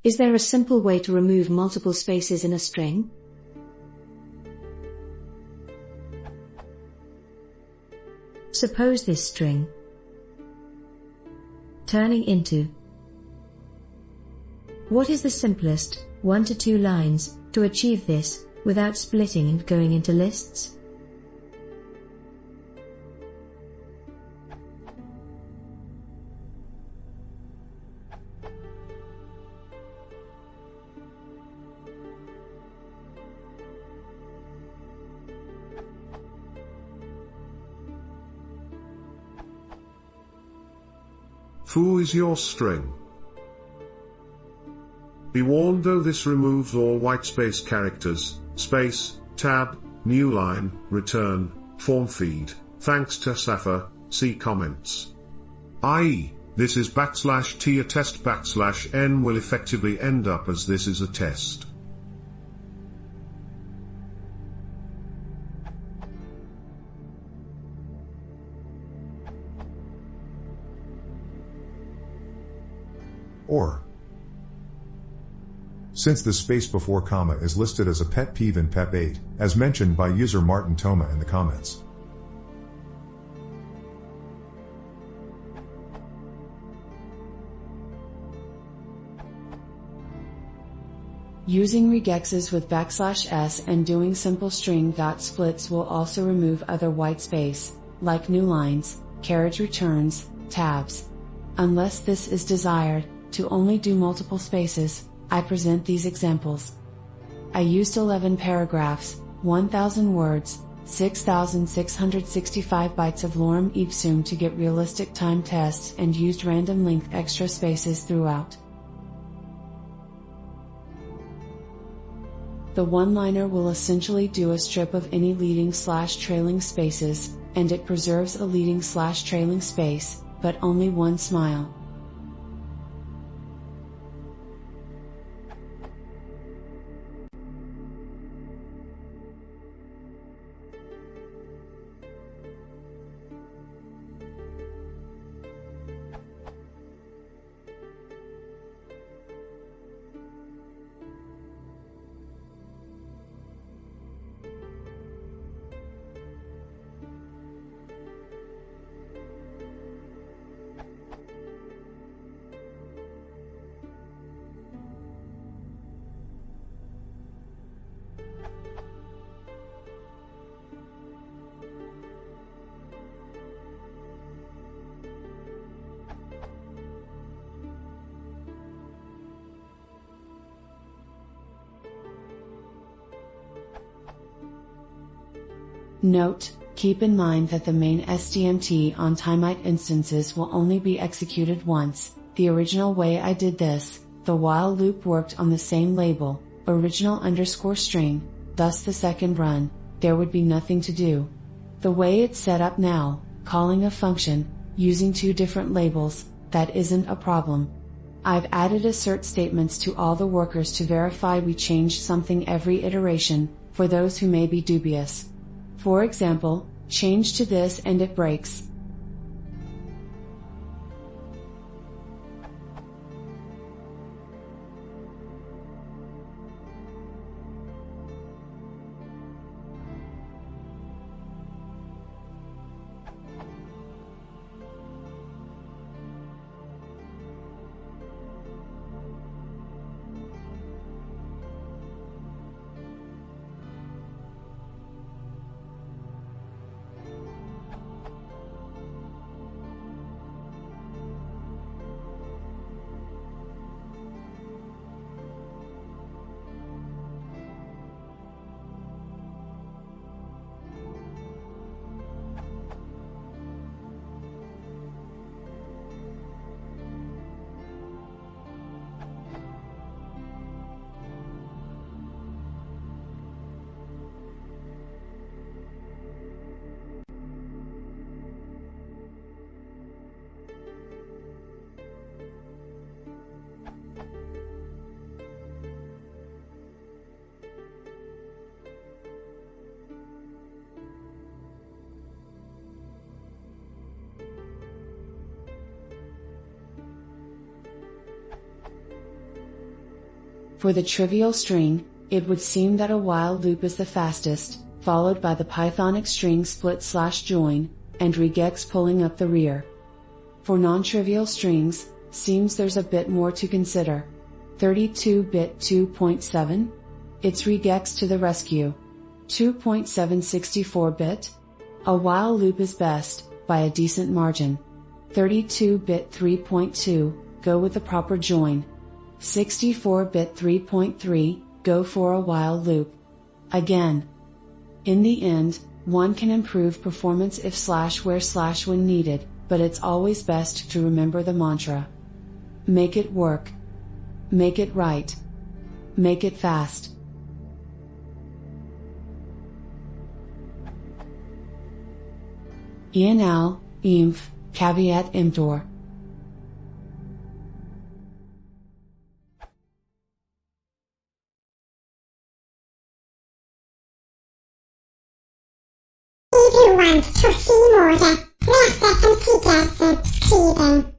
Is there a simple way to remove multiple spaces in a string? Suppose this string turning into. What is the simplest 1 to 2 lines to achieve this without splitting and going into lists? Foo is your string. Be warned, though, this removes all whitespace characters, space, tab, new line, return, form feed, thanks to Safa, see comments. I.e., this is /t a test /n will effectively end up as this is a test. Or, since the space before comma is listed as a pet peeve in PEP 8, as mentioned by user Martin Toma in the comments. Using regexes with \s and doing simple string dot splits will also remove other white space, like new lines, carriage returns, tabs. Unless this is desired, to only do multiple spaces, I present these examples. I used 11 paragraphs, 1000 words, 6665 bytes of lorem ipsum to get realistic time tests and used random length extra spaces throughout. The one-liner will essentially do a strip of any leading/trailing spaces, and it preserves a leading/trailing space, but only one smile. Note: keep in mind that the main SDMT on Timite instances will only be executed once. The original way I did this, the while loop worked on the same label, original_string, thus the second run, there would be nothing to do. The way it's set up now, calling a function, using 2 different labels, that isn't a problem. I've added assert statements to all the workers to verify we changed something every iteration, for those who may be dubious. For example, change to this and it breaks. For the trivial string, it would seem that a while loop is the fastest, followed by the Pythonic string split/join, and regex pulling up the rear. For non-trivial strings, seems there's a bit more to consider. 32-bit 2.7? It's regex to the rescue. 2.7 64-bit? A while loop is best, by a decent margin. 32-bit 3.2, go with the proper join. 64-bit 3.3, go for a while loop. Again. In the end, one can improve performance if/where/when needed, but it's always best to remember the mantra. Make it work. Make it right. Make it fast. Ianal, Imf, caveat emptor. If you want to see more, press and consider subscribing.